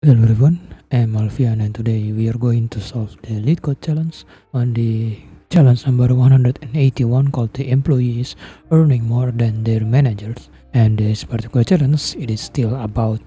Hello everyone, I'm Alfian and today we are going to solve the LeetCode challenge on the challenge number 181 called the employees earning more than their managers. And this particular challenge, it is still about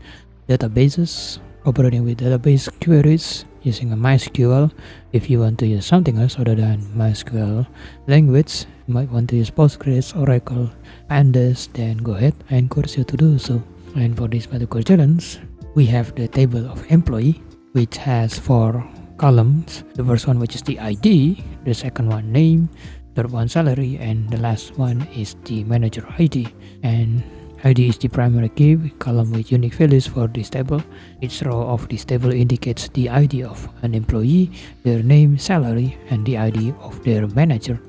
databases, operating with database queries using a MySQL. If you want to use something else other than MySQL language, you might want to use Postgres, Oracle, Pandas, then go ahead. I encourage you to do so. And for this particular challenge, we have the table of employee, which has 4 columns. The first one, which is the ID, the second one name, third one salary, and the last one is the manager ID. And ID is the primary key column with unique values for this table. Each row of this table indicates the ID of an employee, their name, salary, and the ID of their manager.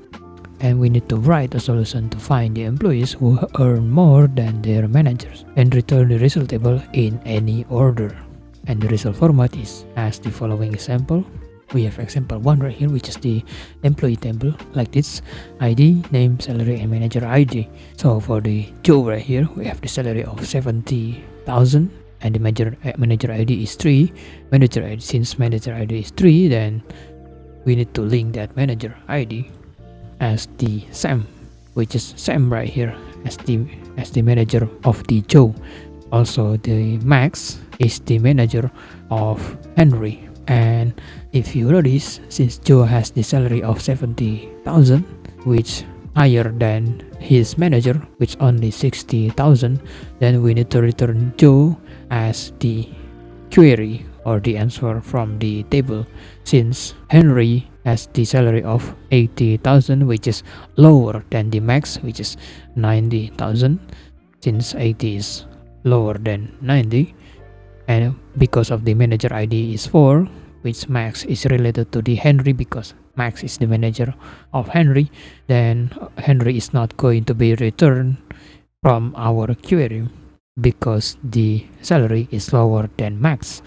And we need to write a solution to find the employees who earn more than their managers and return the result table in any order. And the result format is as the following example. We have example 1 right here, which is the employee table like this: ID, name, salary, and manager ID. So for the Joe right here, we have the salary of 70,000 and the manager ID is 3. Since manager ID is 3, then we need to link that manager ID as the Sam, which is Sam right here as the manager of the Joe. Also the Max is the manager of Henry. And if you notice, since Joe has the salary of 70,000, which higher than his manager, which only 60,000, then we need to return Joe as the query or the answer from the table, since Henry has the salary of 80,000, which is lower than the max, which is 90,000, since 80 is lower than 90. And because of the manager ID is 4, which max is related to the Henry, because max is the manager of Henry, then Henry is not going to be returned from our query because the salary is lower than max.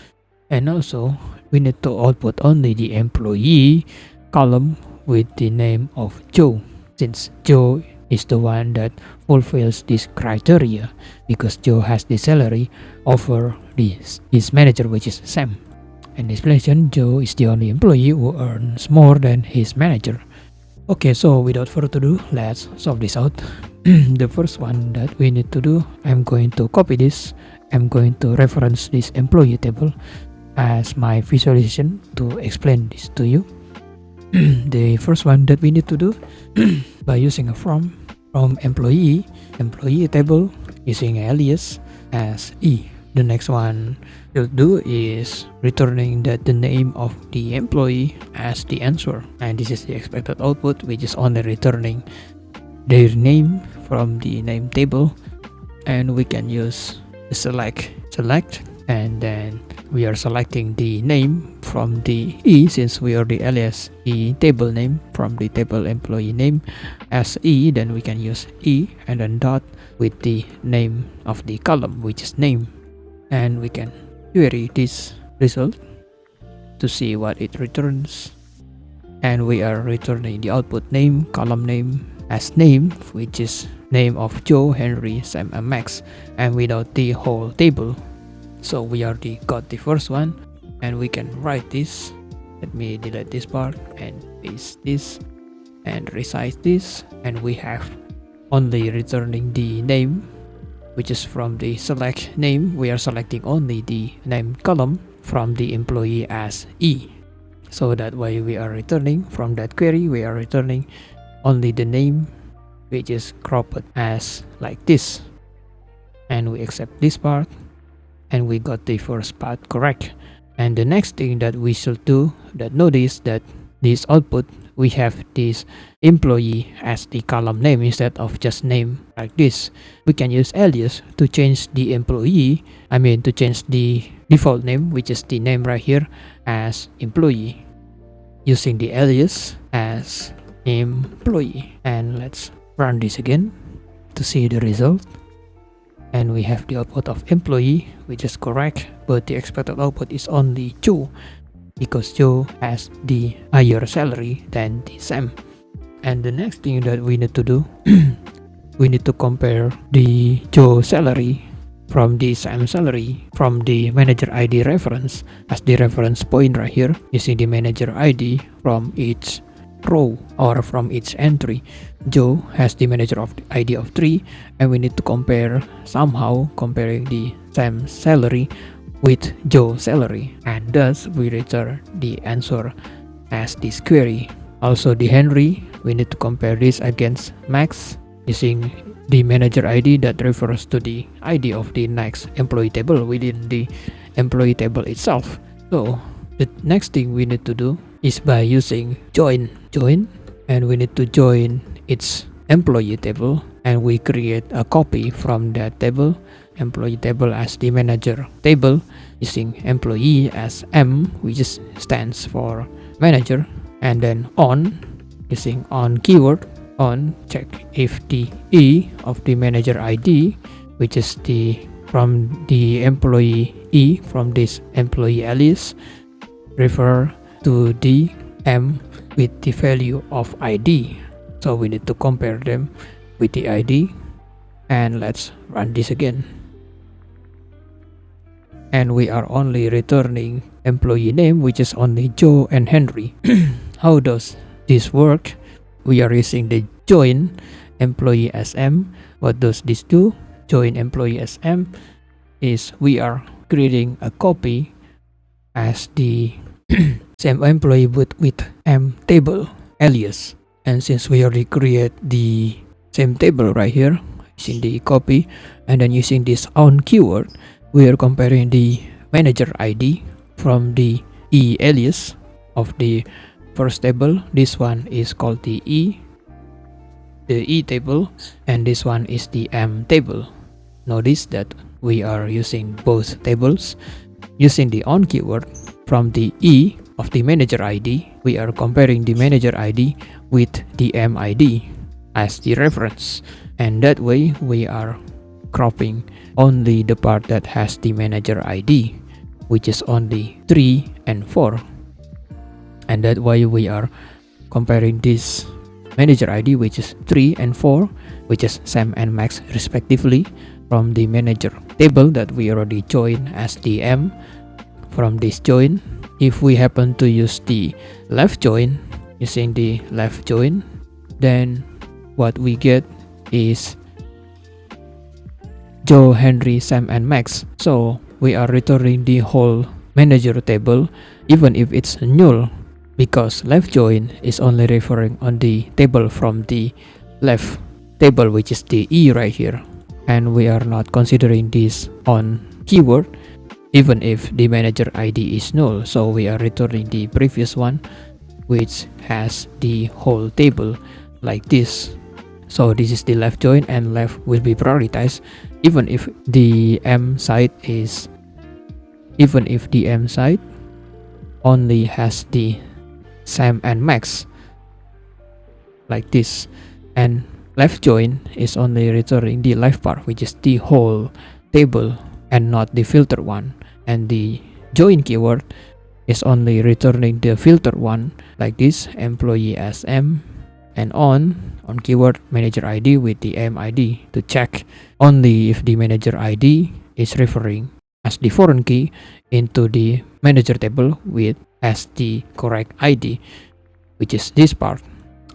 And also we need to output only the employee column with the name of Joe, since Joe is the one that fulfills this criteria, because Joe has the salary over his manager, which is Sam. And explanation: Joe is the only employee who earns more than his manager. Okay, so without further ado, let's solve this out. The first one that we need to do, I'm going to copy this. I'm going to reference this employee table as my visualization to explain this to you. The first one that we need to do, by using a from employee table using alias as E. The next one we'll do is returning the name of the employee as the answer, and this is the expected output, which is only returning their name from the name table. And we can use the select, and then we are selecting the name from the E, since we are the alias E table name from the table employee name as E. Then we can use E and then dot with the name of the column, which is name, and we can query this result to see what it returns. And we are returning the output name, column name as name, which is name of Joe, Henry, Sam, and Max, and without the whole table. So we already got the first one, and we can write this. Let me delete this part and paste this and resize this, and we have only returning the name, which is from the select name. We are selecting only the name column from the employee as E. So that way we are returning from that query, we are returning only the name, which is cropped as like this. And we accept this part, and we got the first part correct. And the next thing that we should do, that notice that this output, we have this employee as the column name instead of just name like this. We can use alias to change the employee, to change the default name, which is the name right here, as employee, using the alias as employee. And let's run this again to see the result. And we have the output of employee, which is correct, but the expected output is only Joe, because Joe has the higher salary than the Sam. And the next thing that we need to do, we need to compare the Joe salary from the same salary from the manager ID reference as the reference point right here, using the manager ID from each row or from each entry. Joe has the manager of the ID of 3, and we need to compare somehow comparing the same salary with Joe's salary, and thus we return the answer as this query. Also the Henry, we need to compare this against Max using the manager ID that refers to the ID of the next employee table within the employee table itself. So the next thing we need to do is by using join, and we need to join its employee table, and we create a copy from that table, employee table as the manager table, using employee as M, which stands for manager, and then on, using on keyword, on check if the E of the manager ID, which is the from the employee E from this employee alias, refer to the M with the value of ID. So we need to compare them with the ID, and let's run this again. And we are only returning employee name, which is only Joe and Henry. How does this work? We are using the join employee SM. What does this do? Join employee SM is we are creating a copy as the same employee but with M table alias. And since we already create the same table right here, using the copy and then using this on keyword, we are comparing the manager ID from the E alias of the first table. This one is called the E table, and this one is the M table. Notice that we are using both tables. Using the on keyword from the E of the manager ID, we are comparing the manager ID with the M ID as the reference, and that way we are cropping only the part that has the manager ID, which is only 3 and 4. And that way we are comparing this manager ID, which is 3 and 4, which is Sam and Max respectively, from the manager table that we already joined as the M. From this join, if we happen to use the left join, using the left join, then what we get is Joe, Henry, Sam, and Max. So we are returning the whole manager table even if it's null, because left join is only referring on the table from the left table, which is the E right here, and we are not considering this on keyword even if the manager ID is null. So we are returning the previous one, which has the whole table like this. So this is the left join, and left will be prioritized even if the M side only has the Sam and Max like this, and left join is only returning the left part, which is the whole table and not the filter one, and the join keyword is only returning the filter one like this, employee as M, and on keyword manager ID with the M ID to check only if the manager ID is referring as the foreign key into the manager table with as the correct ID, which is this part.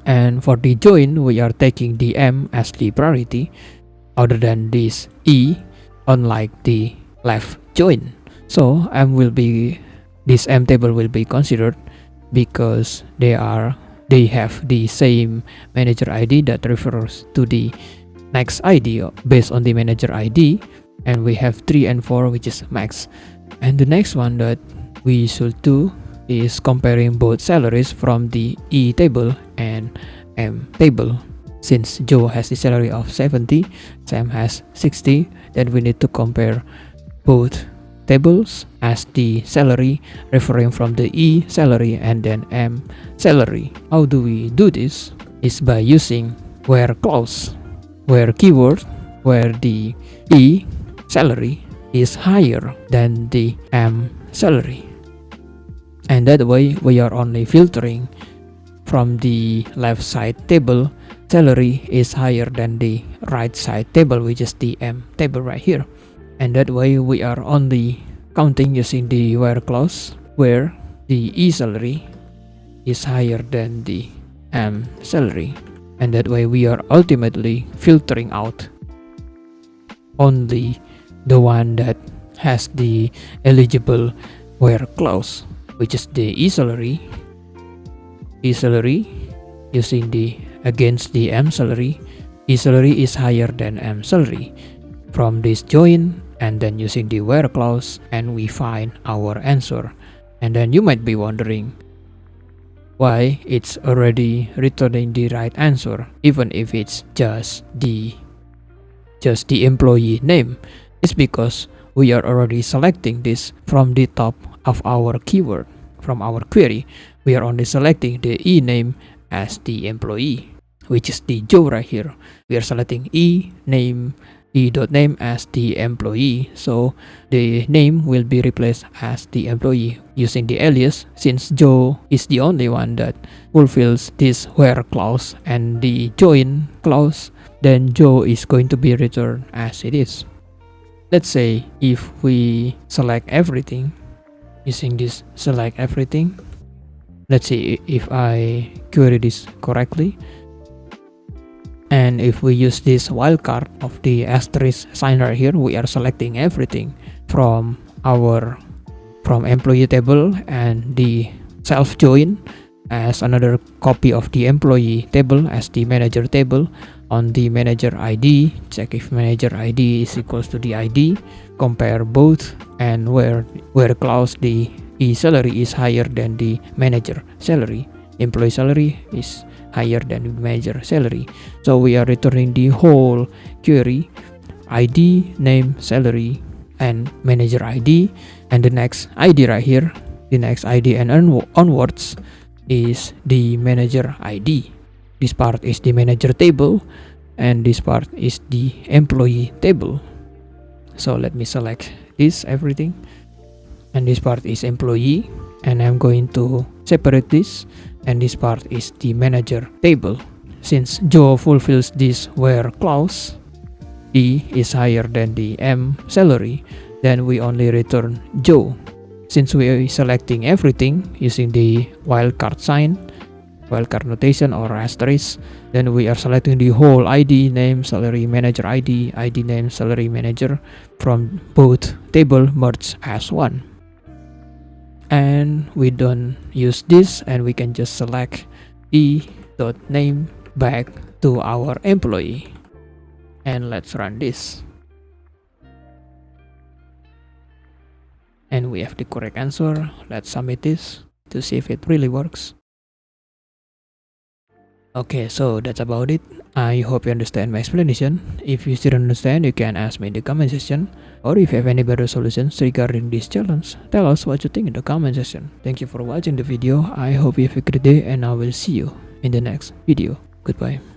And for the join, we are taking the M as the priority other than this E, unlike the left join. So this M table will be considered because they have the same manager ID that refers to the next ID based on the manager ID, and we have 3 and 4, which is Max. And the next one that we should do is comparing both salaries from the E table and M table. Since Joe has the salary of 70, Sam has 60, then we need to compare both tables as the salary referring from the E salary and then M salary. How do we do this? Is by using where clause, where keyword, where the E salary is higher than the M salary, and that way we are only filtering from the left side table. Salary is higher than the right side table, which is the M table right here. And that way we are only counting using the where clause where the E salary is higher than the M salary. And that way we are ultimately filtering out only the one that has the eligible where clause, which is the E salary. E salary using the against the M salary. E salary is higher than M salary. From this join and then using the where clause, and we find our answer. And then you might be wondering why it's already returning the right answer even if it's just the employee name. It's because we are already selecting this from the top of our keyword. From our query, we are only selecting the E name as the employee, which is the Joe right here. We are selecting E.name as the employee, so the name will be replaced as the employee using the alias. Since Joe is the only one that fulfills this where clause and the join clause, then Joe is going to be returned as it is. Let's say if we select everything using this select everything, let's see if I query this correctly. And if we use this wildcard of the asterisk sign right here, we are selecting everything from employee table and the self join as another copy of the employee table as the manager table. On the manager ID, check if manager ID is equals to the ID, compare both, and where clause the E salary is higher than the manager salary. Employee salary is higher than the manager salary. So we are returning the whole query, ID, name, salary, and manager ID. And the next ID right here, the next ID and onwards is the manager ID. This part is the manager table, and this part is the employee table. So let me select this everything, and this part is employee, and I'm going to separate this, and this part is the manager table. Since Joe fulfills this where clause, D is higher than the M salary, then we only return Joe. Since we are selecting everything using the wildcard sign, wildcard notation or asterisk, then we are selecting the whole ID, name, salary, manager ID, ID, name, salary, manager from both table merged as one. And we don't use this, and we can just select E.name back to our employee. And let's run this. And we have the correct answer. Let's submit this to see if it really works. Okay, so that's about it. I hope you understand my explanation. If you still understand, you can ask me in the comment section. Or if you have any better solutions regarding this challenge, tell us what you think in the comment section. Thank you for watching the video. I hope you have a great day, and I will see you in the next video. Goodbye.